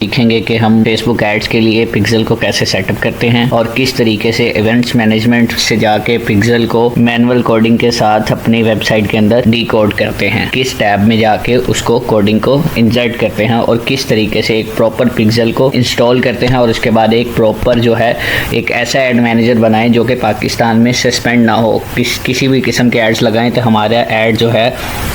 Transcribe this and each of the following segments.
सीखेंगे कि हम फेसबुक एड्स के लिए पिक्सल को कैसे सेटअप करते हैं और किस तरीके से इवेंट्स मैनेजमेंट से जाके पिक्सल को मैनुअल कोडिंग के साथ अपनी वेबसाइट के अंदर डिकोड करते हैं, किस टैब में जाके उसको कोडिंग को इंसर्ट करते हैं और किस तरीके से एक प्रॉपर पिक्सल को इंस्टॉल करते हैं और उसके बाद एक प्रॉपर जो है एक ऐसा एड मैनेजर बनाएं जो कि पाकिस्तान में सस्पेंड ना हो। किसी भी किस्म के एड्स लगाएं तो हमारा एड जो है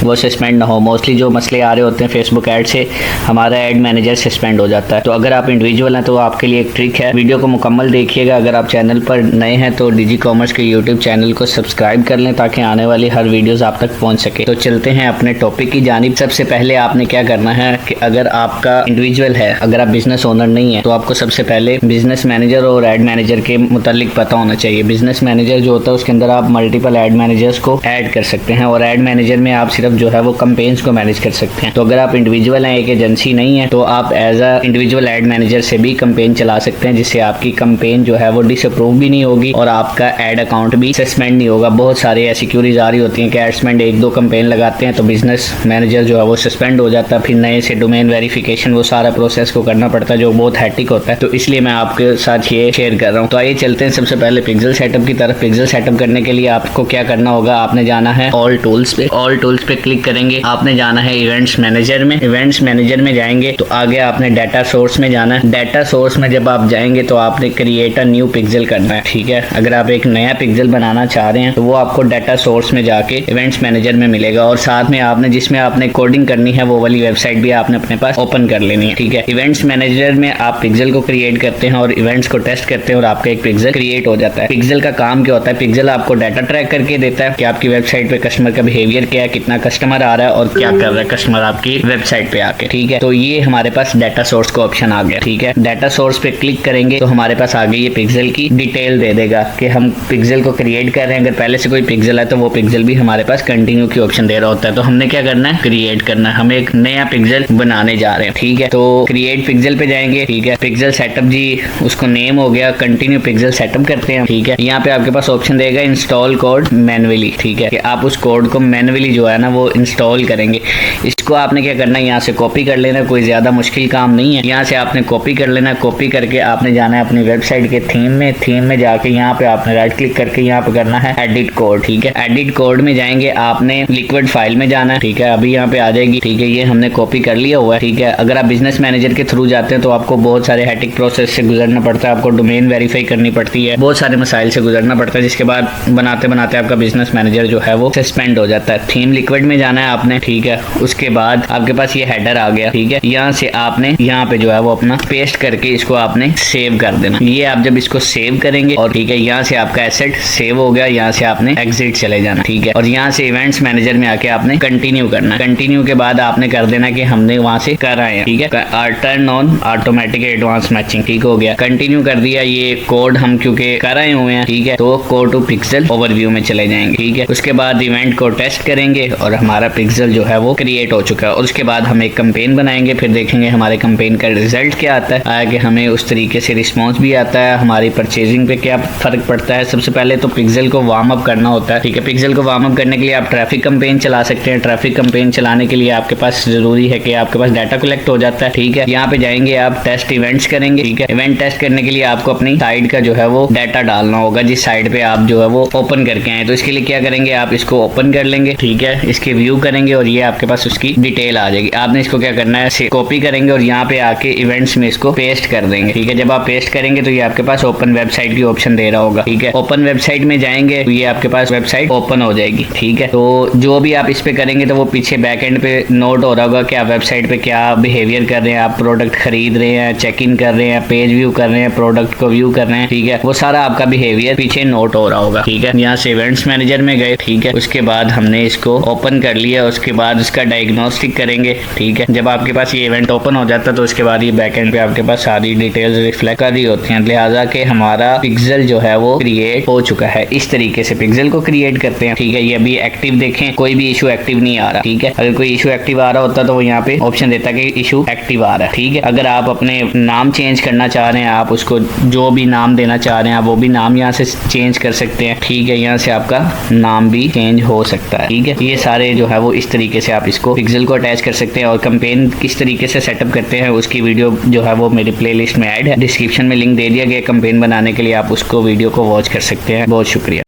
वो सस्पेंड ना हो। मोस्टली जो मसले आ रहे होते हैं फेसबुक एड से, हमारा एड मैनेजर सस्पेंड हो जाता है। तो अगर आप इंडिविजुअल हैं तो आपके लिए एक ट्रिक है, वीडियो को मुकम्मल देखिएगा। अगर आप चैनल पर नए हैं तो डिजी कॉमर्स के यूट्यूब चैनल को सब्सक्राइब कर लें ताकि आने वाली हर वीडियोस आप तक पहुंच सके। तो चलते हैं अपने टॉपिक की जानिब। सबसे पहले आपने क्या करना है कि अगर आपका इंडिविजुअल है, अगर आप बिजनेस ओनर नहीं है, तो आपको सबसे पहले बिजनेस मैनेजर और एड मैनेजर के मुतालिक पता होना चाहिए। बिजनेस मैनेजर जो होता है उसके अंदर आप मल्टीपल एड मैनेजर्स को ऐड कर सकते हैं और एड मैनेजर में आप सिर्फ जो है वो कैंपेन्स को मैनेज कर सकते हैं। तो अगर आप इंडिविजुअल हैं, एक एजेंसी नहीं है, तो आप as a individual ad manager से भी कैंपेन चला सकते हैं, जिससे आपकी कैंपेन जो है वो डिसअप्रूव भी नहीं होगी और आपका एड अकाउंट भी सस्पेंड नहीं होगा। बहुत सारे ऐसी क्यूरीज आ रही होती हैं कि एडसमेंट एक दो कैंपेन लगाते हैं तो बिजनेस मैनेजर जो है वो सस्पेंड हो जाता है, फिर नए से डोमेन वेरिफिकेशन वो सारा प्रोसेस को करना पड़ता है जो बहुत हैटिक होता है। तो इसलिए मैं आपके साथ ये शेयर कर रहा हूँ। तो आइए चलते हैं सबसे पहले पिक्सल सेटअप की तरफ। पिक्सल सेटअप करने के लिए आपको क्या करना होगा, आपने जाना है ऑल टूल्स पे। ऑल टूल्स पे क्लिक करेंगे, आपने जाना है इवेंट्स मैनेजर में। इवेंट्स मैनेजर में जाएंगे तो आगे आपने डाटा सोर्स में जाना है। डाटा सोर्स में जब आप जाएंगे तो आपने क्रिएट अ न्यू पिक्सल करना है, ठीक है। अगर आप एक नया पिक्सल बनाना चाह रहे हैं तो वो आपको डाटा सोर्स में जाके इवेंट्स मैनेजर में मिलेगा और साथ में आपने जिसमें आपने कोडिंग करनी है वो वाली वेबसाइट भी आपने अपने पास ओपन कर लेनी है, ठीक है। इवेंट्स मैनेजर में आप पिक्सल को क्रिएट करते हैं और इवेंट्स को टेस्ट करते हैं और आपका एक पिक्सल क्रिएट हो जाता है। पिक्सल का काम क्या होता है, पिक्सल आपको डाटा ट्रैक करके देता है कि आपकी वेबसाइट पे कस्टमर का बिहेवियर क्या है, कितना कस्टमर आ रहा है और क्या कर रहा है कस्टमर आपकी वेबसाइट पे आके, ठीक है। तो ये हमारे पास डाटा सोर्स का ऑप्शन आ गया, ठीक है। डाटा सोर्स पे क्लिक करेंगे तो हमारे पास आगे ये पिक्सल की डिटेल दे देगा कि हम पिक्सल को क्रिएट कर रहे हैं। अगर पहले से कोई पिक्सल है तो वो पिक्सल भी हमारे पास कंटिन्यू की ऑप्शन दे रहा होता है। तो हमने क्या करना है, क्रिएट करना है। हम एक नया पिक्सल बनाने जा रहे हैं, ठीक है। तो क्रिएट पिक्सल पे जाएंगे, ठीक है। पिक्सल सेटअप जी उसको नेम हो गया, कंटिन्यू पिक्सल सेटअप करते हैं, ठीक है। यहाँ पे आपके पास ऑप्शन देगा इंस्टॉल कोड मैनुअली, ठीक है, कि आप उस कोड को मैनुअली जो है ना वो इंस्टॉल करेंगे। इसको आपने क्या करना है, यहाँ से कॉपी कर लेना, कोई ज्यादा मुश्किल काम नहीं है। यहाँ से आपने कॉपी कर लेना, कॉपी करके आपने जाना है अपनी वेबसाइट के थीम में जाके यहाँ पे आपने राइट क्लिक करके यहाँ पे करना है एडिट कोड, ठीक है। एडिट कोड में जाएंगे, आपने लिक्विड फाइल में जाना है, ठीक है। अभी यहाँ पे आ जाएगी, ठीक है। ये हमने कॉपी कर लिया हुआ है, ठीक है। अगर आप बिजनेस मैनेजर के थ्रू जाते हैं तो आपको बहुत सारे हैटिक प्रोसेस से गुजरना पड़ता है, आपको डोमेन वेरीफाई करनी पड़ती है, बहुत सारे मसाइल से गुजरना पड़ता है, जिसके बाद बनाते बनाते आपका बिजनेस मैनेजर जो है वो सस्पेंड हो जाता है। थीम लिक्विड में जाना है आपने, ठीक है। उसके बाद आपके पास ये हेडर आ गया, ठीक है। यहाँ से आपने यहाँ पे जो है वो अपना पेस्ट करके इसको आपने सेव कर देना। ये आप जब इसको सेव करेंगे और ठीक है, यहाँ से आपका एसेट सेव हो गया, यहाँ से आपने एग्जिट चले जाना, ठीक है। और यहाँ से इवेंट्स मैनेजर में आके आपने कंटिन्यू करना। कंटिन्यू के बाद आपने कर देना कि हमने वहां से कर आए हैं, ठीक है। Turn on automatic advance matching, ठीक हो गया। कंटिन्यू कर दिया। ये कोड हम क्योंकि कर आए हुए हैं, ठीक है, तो कोड टू पिक्सल ओवरव्यू में चले जाएंगे, ठीक है। उसके बाद इवेंट को टेस्ट करेंगे और हमारा पिक्सल जो है वो क्रिएट हो चुका है। और उसके बाद हम एक कैंपेन बनाएंगे, फिर देखेंगे हमारे कैंपेन का रिजल्ट क्या आता है, आगे हमें उस तरीके से रिस्पॉन्स भी आता है, हमारी परचेजिंग पे क्या फर्क पड़ता है। सबसे पहले तो पिक्सल को वार्म अप करना होता है, ठीक है। पिक्सल को वार्म अप करने के लिए आप ट्रैफिक कैंपेन चला सकते हैं। ट्रैफिक कैंपेन चलाने के लिए आपके पास जरूरी है कि आपके पास डाटा कलेक्ट हो जाता है, ठीक है। यहाँ पे जाएंगे, आप टेस्ट इवेंट्स करेंगे, ठीक है। इवेंट टेस्ट करने के लिए आपको अपनी साइट का जो है वो डाटा डालना होगा, जिस साइट पे आप जो है वो ओपन करके आए। तो इसके लिए क्या करेंगे, आप इसको ओपन कर लेंगे, ठीक है, इसके व्यू करेंगे और ये आपके पास उसकी डिटेल आ जाएगी। आपने इसको क्या करना है, कॉपी करेंगे और यहाँ पे आके इवेंट्स में इसको पेस्ट कर देंगे, ठीक है। जब आप पेस्ट करेंगे तो ये आपके पास ओपन वेबसाइट की ऑप्शन दे रहा होगा, ठीक है। ओपन वेबसाइट में जाएंगे तो ये आपके पास वेबसाइट ओपन हो जाएगी, ठीक है। तो जो भी आप इस पे करेंगे तो वो पीछे बैक एंड पे नोट हो रहा होगा कि आप वेबसाइट पे क्या बिहेवियर कर रहे हैं, आप प्रोडक्ट खरीद रहे हैं, चेक इन कर रहे हैं, पेज व्यू कर रहे हैं, प्रोडक्ट को व्यू कर रहे हैं, ठीक है। वो सारा आपका बिहेवियर पीछे नोट हो रहा होगा, ठीक है। यहाँ से इवेंट्स मैनेजर में गए, ठीक है। उसके बाद हमने इसको ओपन कर लिया, उसके बाद उसका डायग्नोस्टिक करेंगे, ठीक है। जब आपके पास ये इवेंट ओपन हो जाता है तो उसके बाद ये बैक एंड पे आपके पास सारी डिटेल्स रिफ्लेक्ट कर रही होती हैं, लिहाजा कि हमारा पिक्सल जो है वो क्रिएट हो चुका है। इस तरीके से पिक्सल को क्रिएट करते हैं, ठीक है। ये अभी एक्टिव देखें, कोई भी इशू एक्टिव नहीं आ रहा, ठीक है। अगर कोई इशू एक्टिव आ रहा होता तो वो यहाँ पे ऑप्शन देता कि इशू एक्टिव आ रहा है, ठीक है। अगर आप अपने नाम चेंज करना चाह रहे हैं, आप उसको जो भी नाम देना चाह रहे हैं आप वो भी नाम यहाँ से चेंज कर सकते हैं, ठीक है। यहाँ से आपका नाम भी चेंज हो सकता है, ठीक है। ये सारे जो है वो इस तरीके से आप इसको पिक्सल को अटैच कर सकते हैं। और कैंपेन किस तरीके से सेटअप करते हैं उसकी वीडियो जो है वो मेरी प्लेलिस्ट में ऐड है। डिस्क्रिप्शन में लिंक दे दिया गया कैंपेन बनाने के लिए, आप उसको वीडियो को वॉच कर सकते हैं। बहुत शुक्रिया।